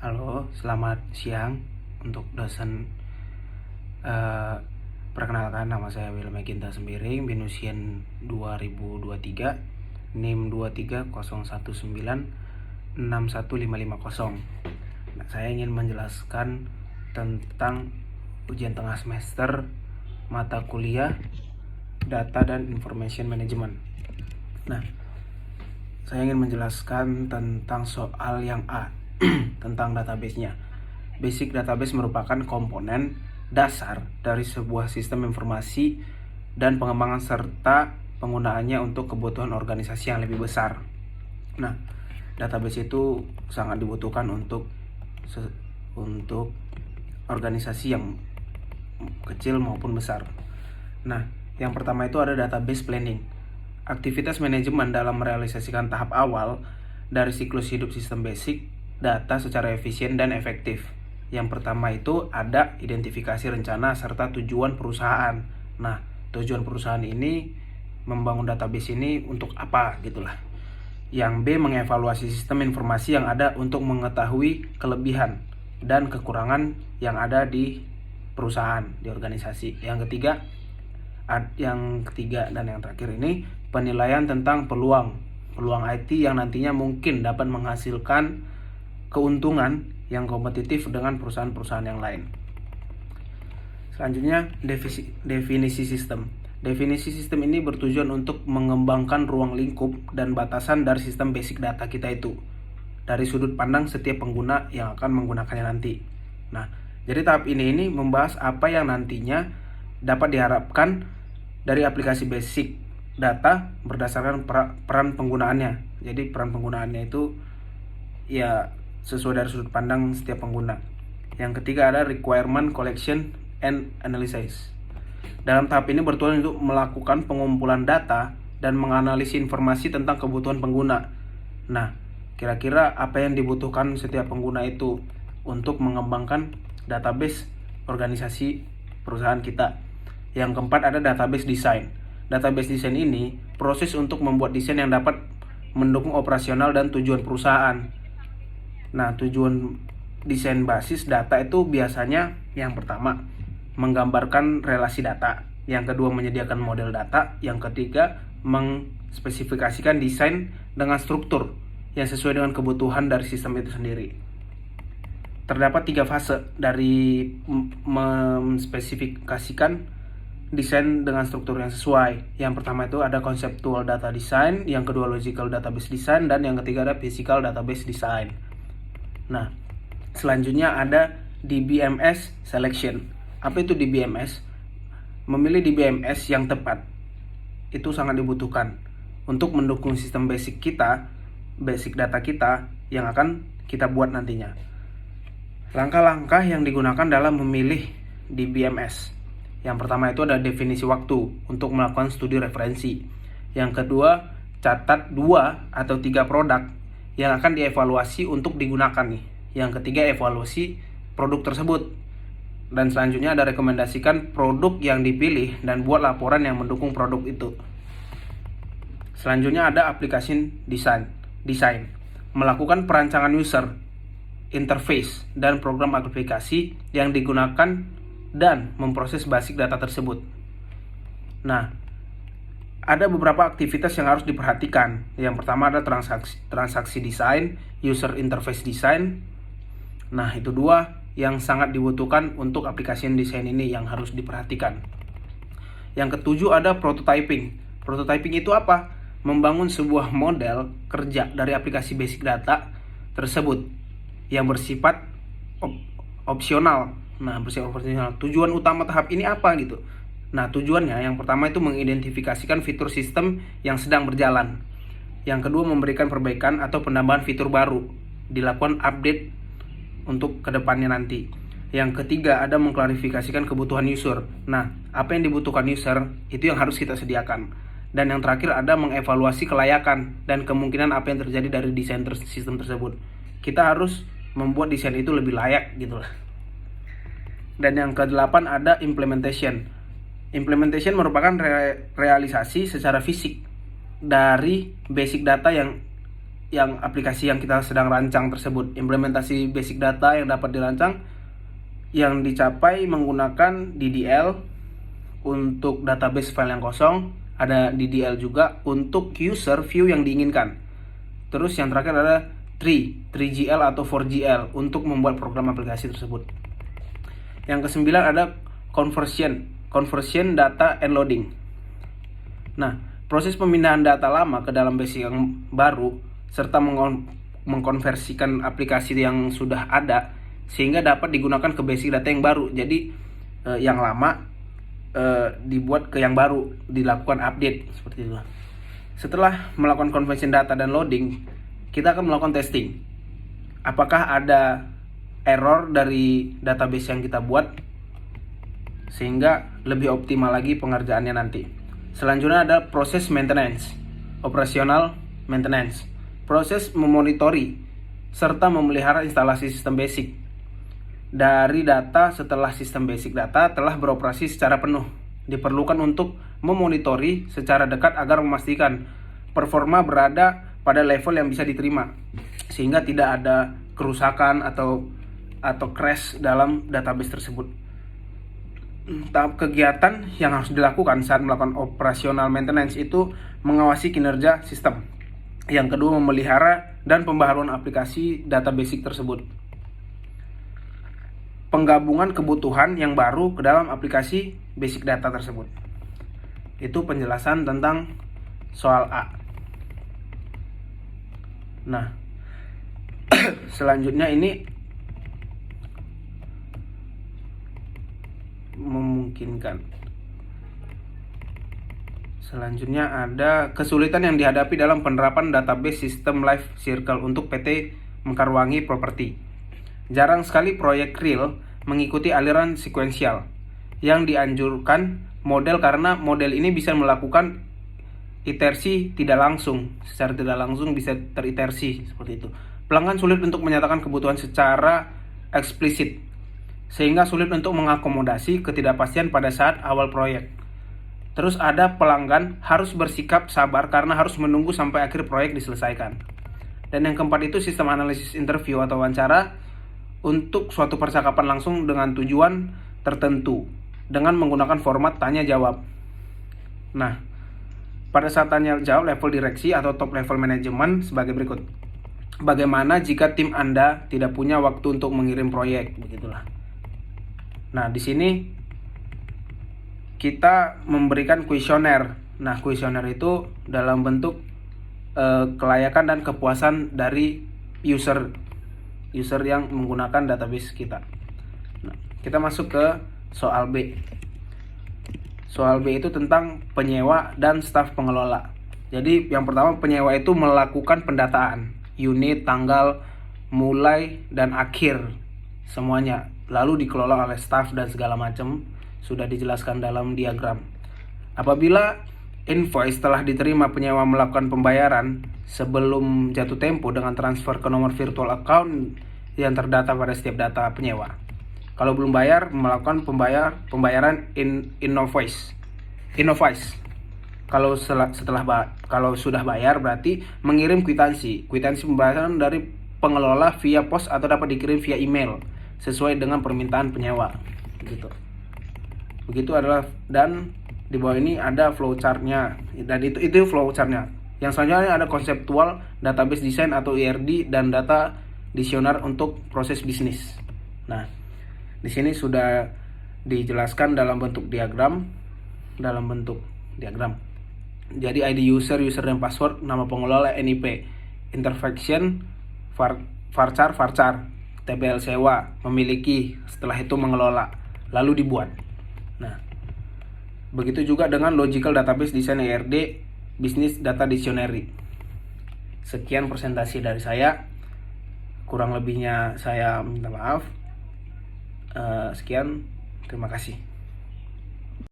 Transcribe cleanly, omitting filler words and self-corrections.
Halo, selamat siang untuk dosen. eh, Perkenalkan, nama saya Wilma Ginta Sembiring, Binusien 2023, NIM 230196150. Nah, saya ingin menjelaskan tentang ujian tengah semester mata kuliah Data dan Information Management. Nah, saya ingin menjelaskan tentang soal yang A tentang database-nya. Basic database merupakan komponen dasar dari sebuah sistem informasi dan pengembangan serta penggunaannya untuk kebutuhan organisasi yang lebih besar. Nah, database itu sangat dibutuhkan untuk organisasi yang kecil maupun besar. Nah, yang pertama itu ada database planning. Aktivitas manajemen dalam merealisasikan tahap awal dari siklus hidup sistem basic data secara efisien dan efektif. Yang pertama itu ada identifikasi rencana serta tujuan perusahaan. Nah, tujuan perusahaan ini membangun database ini untuk apa gitulah. Yang B, mengevaluasi sistem informasi yang ada untuk mengetahui kelebihan dan kekurangan yang ada di perusahaan, di organisasi. Yang ketiga dan yang terakhir ini penilaian tentang peluang IT yang nantinya mungkin dapat menghasilkan keuntungan yang kompetitif dengan perusahaan-perusahaan yang lain. Selanjutnya, definisi sistem. Definisi sistem ini bertujuan untuk mengembangkan ruang lingkup dan batasan dari sistem basic data kita itu dari sudut pandang setiap pengguna yang akan menggunakannya nanti. Nah, jadi tahap ini membahas apa yang nantinya dapat diharapkan dari aplikasi basic data berdasarkan peran penggunaannya. Jadi peran penggunaannya itu ya sesuai dari sudut pandang setiap pengguna. Yang ketiga ada requirement collection and analysis. Dalam tahap ini bertujuan untuk melakukan pengumpulan data dan menganalisis informasi tentang kebutuhan pengguna. Nah, kira-kira apa yang dibutuhkan setiap pengguna itu untuk mengembangkan database organisasi perusahaan kita. Yang keempat ada database design. Database design ini proses untuk membuat desain yang dapat mendukung operasional dan tujuan perusahaan. Nah, tujuan desain basis data itu biasanya yang pertama menggambarkan relasi data, yang kedua menyediakan model data, yang ketiga mengspesifikasikan desain dengan struktur yang sesuai dengan kebutuhan dari sistem itu sendiri. Terdapat 3 fase dari memspesifikasikan desain dengan struktur yang sesuai. Yang pertama itu ada conceptual data design, yang kedua logical database design, dan yang ketiga ada physical database design. Nah, selanjutnya ada DBMS selection. Apa itu DBMS? Memilih DBMS yang tepat itu sangat dibutuhkan untuk mendukung sistem basic data kita yang akan kita buat nantinya. Langkah-langkah yang digunakan dalam memilih DBMS. Yang pertama itu ada definisi waktu untuk melakukan studi referensi. Yang kedua, catat 2 atau 3 produk yang akan dievaluasi untuk digunakan nih. Yang ketiga, evaluasi produk tersebut. Dan selanjutnya ada rekomendasikan produk yang dipilih dan buat laporan yang mendukung produk itu. Selanjutnya ada application design. Melakukan perancangan user interface dan program aplikasi yang digunakan dan memproses basic data tersebut. Nah, ada beberapa aktivitas yang harus diperhatikan. Yang pertama ada transaksi design, user interface design. Nah, itu 2 yang sangat dibutuhkan untuk aplikasi desain ini yang harus diperhatikan. Yang ketujuh ada prototyping. Prototyping itu apa? Membangun sebuah model kerja dari aplikasi basic data tersebut yang bersifat opsional. Nah, bersifat opsional. Tujuan utama tahap ini apa gitu? Nah, tujuannya yang pertama itu mengidentifikasikan fitur sistem yang sedang berjalan. Yang kedua memberikan perbaikan atau penambahan fitur baru, dilakukan update untuk kedepannya nanti. Yang ketiga ada mengklarifikasikan kebutuhan user. Nah, apa yang dibutuhkan user itu yang harus kita sediakan. Dan yang terakhir ada mengevaluasi kelayakan dan kemungkinan apa yang terjadi dari desain sistem tersebut. Kita harus membuat desain itu lebih layak gitulah. Dan yang ke-8 ada implementation. Implementation merupakan realisasi secara fisik dari basic data yang yang aplikasi yang kita sedang rancang tersebut. Implementasi basic data yang dapat dirancang yang dicapai menggunakan DDL untuk database file yang kosong, ada DDL juga untuk user view yang diinginkan. Terus yang terakhir ada 3GL atau 4GL untuk membuat program aplikasi tersebut. Yang kesembilan ada conversion data and loading. Nah, proses pemindahan data lama ke dalam basic yang baru serta mengkonversikan aplikasi yang sudah ada sehingga dapat digunakan ke basic data yang baru. Jadi yang lama dibuat ke yang baru, dilakukan update seperti itu. Setelah melakukan conversion data dan loading, kita akan melakukan testing. Apakah ada error dari database yang kita buat sehingga lebih optimal lagi pengerjaannya nanti. Selanjutnya ada proses maintenance, operational maintenance, proses memonitori serta memelihara instalasi sistem basic dari data setelah sistem basic data telah beroperasi secara penuh. Diperlukan untuk memonitori secara dekat agar memastikan performa berada pada level yang bisa diterima sehingga tidak ada kerusakan atau crash dalam database tersebut. Tahap kegiatan yang harus dilakukan saat melakukan operational maintenance itu mengawasi kinerja sistem. Yang kedua, memelihara dan pembaharuan aplikasi data basic tersebut. Penggabungan kebutuhan yang baru ke dalam aplikasi basic data tersebut. Itu penjelasan tentang soal A. Nah, selanjutnya ini memungkinkan. Selanjutnya ada kesulitan yang dihadapi dalam penerapan database sistem life circle untuk PT Mekarwangi Property. Jarang sekali proyek real mengikuti aliran sekuensial yang dianjurkan model karena model ini bisa melakukan iterasi tidak langsung, secara tidak langsung bisa teriterasi seperti itu. Pelanggan sulit untuk menyatakan kebutuhan secara eksplisit sehingga sulit untuk mengakomodasi ketidakpastian pada saat awal proyek. Terus ada pelanggan harus bersikap sabar karena harus menunggu sampai akhir proyek diselesaikan. Dan yang keempat itu sistem analisis interview atau wawancara untuk suatu percakapan langsung dengan tujuan tertentu dengan menggunakan format tanya jawab. Nah, pada saat tanya jawab level direksi atau top level manajemen sebagai berikut. Bagaimana jika tim Anda tidak punya waktu untuk mengirim proyek? Begitulah. Nah, di sini kita memberikan kuesioner. Nah, kuesioner itu dalam bentuk kelayakan dan kepuasan dari user yang menggunakan database kita. Nah, kita masuk ke soal B. Soal B itu tentang penyewa dan staf pengelola. Jadi yang pertama, penyewa itu melakukan pendataan unit, tanggal, mulai dan akhir semuanya, lalu dikelola oleh staf dan segala macam, sudah dijelaskan dalam diagram. Apabila invoice telah diterima, penyewa melakukan pembayaran sebelum jatuh tempo dengan transfer ke nomor virtual account yang terdata pada setiap data penyewa. Kalau belum bayar, melakukan pembayaran invoice. Kalau sudah bayar berarti mengirim kwitansi pembayaran dari pengelola via pos atau dapat dikirim via email sesuai dengan permintaan penyewa. Begitu adalah, dan di bawah ini ada flowchartnya, dan itu flowchartnya. Yang selanjutnya ada konseptual database design atau IRD dan data dictionary untuk proses bisnis. Nah, di sini sudah dijelaskan dalam bentuk diagram. Jadi ID user dan password, nama pengelola, NIP, intersection, varchar, TBL sewa, memiliki, setelah itu mengelola, lalu dibuat. Nah, begitu juga dengan logical database design IRD, business data dictionary. Sekian presentasi dari saya. Kurang lebihnya saya minta maaf. Sekian, terima kasih.